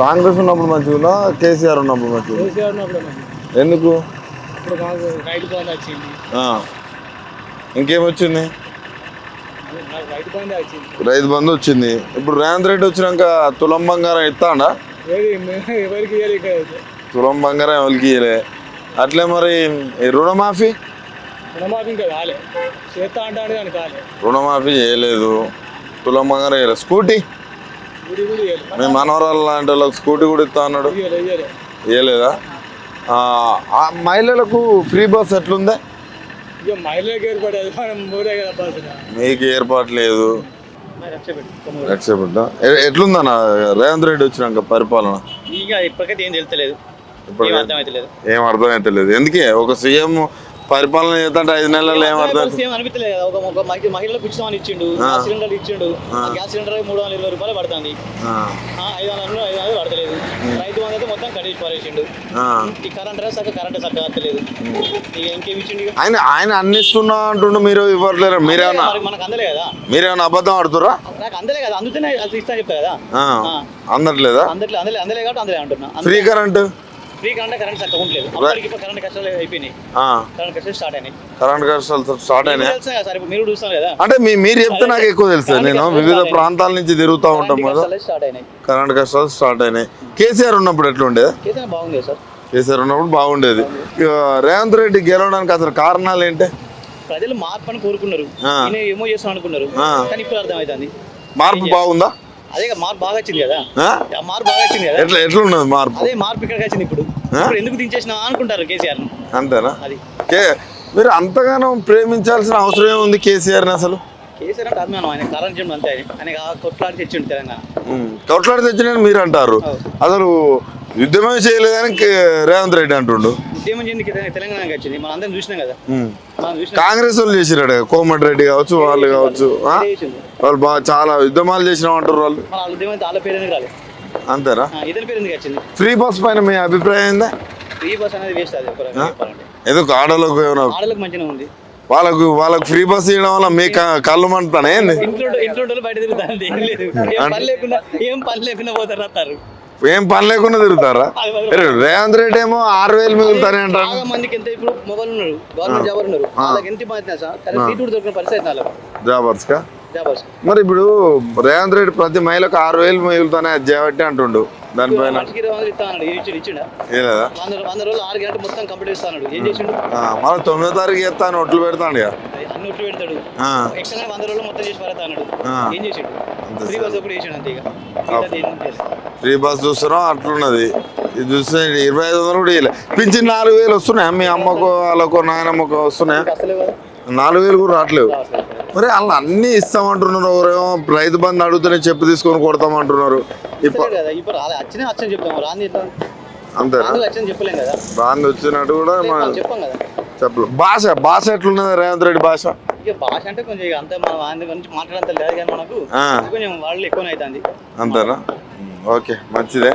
కాంగ్రెస్ ఉన్నప్పుడు మంచిగా ఉందా, కేసీఆర్ ఉన్నప్పుడు మంచిగా? కేసీఆర్ ఉన్నప్పుడు ఎందుకు? ఇప్పుడు మాకు రైతు బంధు వచ్చింది. ఇంకేమొచ్చింది? నాకు రైతు బంధు వచ్చింది. రైతు బంధు వచ్చింది. ఇప్పుడు రేవంత్ రెడ్డి వచ్చినాక తులం బంగారం ఇస్తాడా? ఎవరికి తులం బంగారం ఎవరికి ఇయ్యలే. అట్లే మరి రుణమాఫీ రుణమాఫీ ఇంకా కాలే, చేస్తా అంటాడు కానీ కాలే. రుణమాఫీ చేయలేదు, తులం బంగారం వేయలేదు. స్కూటీ మేము మనవరాలు లాంటి వాళ్ళకి స్కూటీ కూడా ఇస్తా అన్నాడు, ఇవ్వలేదా? మహిళలకు ఫ్రీ బస్ ఎట్లుందే? ఇక మహిళలకు ఏర్పడేది, మనం మూడే కదా బస్. మీకు ఏర్పాటు లేదు. లక్షపెట్ట ఎట్లుందన్న రేవంత్ రెడ్డి వచ్చినాక పరిపాలన? ఇప్పటికైతే ఏం తెలుస్తలేదు, ఏం అర్థమైతలేదు. ఎందుకే ఒక సీఎం పరిపాలన చేస్తుంటే 5 నెలలు ఏం అర్థం అనిపించలేదు కదా. ఒక మహిళలకు ఉచితం ఇచ్చిండు, సిలిండర్ ఇచ్చిండు. గ్యాస్ సిలిండర్ 320 రూపాయలు పడుతుంది, 500 పడతలేదు. రైతు బంధు అయితే మొత్తం కడిగి పారేసిండు. ఈ కరెంట్ కరెంట్ చక్కగా వస్తలేదు. ఇక ఇంకేమి ఇచ్చిండు? ఆయన అన్ని ఇస్తున్నా అంటుండు, మీరు ఇవ్వట్లేరు. మీరేమన్నా మనకు అందలే కదా, మీరేమన్నా అబద్ధం ఆడుతురా? నాకు అందలే కదా, అందుతేనే ఇస్తా చెప్తా కదా. అందట్లేదా? అందలే కాబట్టి అందలే అంటున్నా. ఫ్రీ కరెంట్ ఫ్రీ కరెంట్ చక్కగా ఉండలేదు. కరెంట్ కష్టాలు అయిపోయినాయి, కరెంట్ కష్టాలు స్టార్ట్ అయినాయి. కరెంట్ కష్టాలు స్టార్ట్ అయినాయి మీరు చూస్తాను కదా. అంటే మీరు చెప్తే నాకు ఎక్కువ తెలుసు. నేను వివిధ ప్రాంతాల నుంచి తిరుగుతూ ఉంటాం కదా. కరెంట్ కష్టాలు స్టార్ట్ అయినాయి. కేసీఆర్ ఉన్నప్పుడు ఎట్లుండేది? బాగుంది సార్, కేసీఆర్ ఉన్నప్పుడు బాగుండేది. రేవంత్ రెడ్డి గెలవడానికి అసలు కారణాలు ఏంటి? ప్రజలు మార్పు అని కోరుకున్నారు, ఏమో చేస్తాం అనుకున్నారు, కానీ ఇప్పుడు అర్థమవుతుంది. మార్పు బాగుందా? అదే మార్పు బాగా వచ్చింది కదా, మార్పు బాగా వచ్చింది కదా. ఎట్లున్నది మార్పు? అదే మార్పు ఇక్కడికి వచ్చింది. ఇప్పుడు ఎందుకు దించేసినా అనుకుంటారు కేసీఆర్. అంతేనా? అది మీరు అంతగానో ప్రేమించాల్సిన అవసరం ఏముంది కేసీఆర్? అసలు కేసీఆర్ అంటే అభిమానం, ఆయన కరెంట్ అంతే. ఆయన కొట్లాడి తెచ్చిండు తెలంగాణ. కొట్లాడి తెచ్చిన మీరు అంటారు, అసలు యుద్ధమే చేయలేదని రేవంత్ రెడ్డి అంటుండు. ఉద్యమం చెంది తెలంగాణకి వచ్చింది, మనం అందరం చూసినాం కదా. కాంగ్రెస్ వాళ్ళు చేసిరాడు, కోమటి రెడ్డి కావచ్చు, వాళ్ళు కావచ్చు, వాళ్ళు బాగా చాలా యుద్ధమాలు చేసినాం అంటారు వాళ్ళు. వాళ్ళ పేరు ఎందుకు రాలేదు? అంతేనా? ఇతని పేరు ఎందుకు వచ్చింది? ఫ్రీ బస్ పైన మీ అభిప్రాయం ఏందా? ఫ్రీ బస్ అనేది వేస్ట్. అది ఎందుకు ఆడోళ్ళకు ఆడోళ్ళకి మంచిగా ఉంది, వాళ్ళకు ఫ్రీ బస్ ఇవ్వడం వల్ల మీ కళ్ళు మంటానే? ఇంట్లో బయట తిరుగుతారు, ఏం పని లేకుండా పోతారు. ఏం పని లేకుండా తిరుగుతారా? రేవంత్ రెడ్డి ఏమో 6,000 మిగులుతానే అంటారు. మందికి ఎంత ఇప్పుడు మొబైల్ ఉన్నారు, గవర్నమెంట్ జాబ్ ఉన్నారు, వాళ్ళకి ఎంత సీట్ కూడా దొరికిన పరిస్థితి జాబర్స్ కా. మరి ఇప్పుడు రేవంత్ రెడ్డి ప్రతి మహిళకు 6,000 మిగులుతానే చేయబట్టి అంటుండు. దానిపైన 100 రోజులు 6 గంటలు మొత్తం కంప్లీట్ ఇస్తాడు. ఏం చేసిండు? మళ్ళీ 9వ తారీఖు చేస్తాను ఒట్లు పెడతాడు, అన్ని ఒట్లు పెడతాడు. ఎక్కడ 100 రోజులు మొత్తం చేసి పడతాడు. ఏం చేసిండు? ఫ్రీ బస్ ఒకటి చేసిండు అంతే. ఫ్రీ బస్ చూస్తున్నాం అట్లున్నది. ఇది చూస్తే 2,500 కూడా ఇవ్వలే. పింఛన్ 4,000 వస్తున్నాయా? మీ అమ్మకు వాళ్ళకు నాయనమ్మకు వస్తున్నాయా? 4,000 కూడా రావట్లేవు. మరి వాళ్ళు అన్ని ఇస్తామంటున్నారు. ఎవరేమో రైతు బంధు అడుగుతూనే చెప్పు తీసుకొని కొడతామంటున్నారు. అంతేనా? రాంది వచ్చినట్టు కూడా చెప్పలేదు. భాష ఎట్లున్నది రేవంత్ రెడ్డి భాష? భాష అంటే కొంచెం అంత మన గురించి మాట్లాడంత లేదు కానీ మనకు కొంచెం వాళ్ళు ఎక్కువ అవుతుంది. అంతేనా? ఓకే, మంచిదే.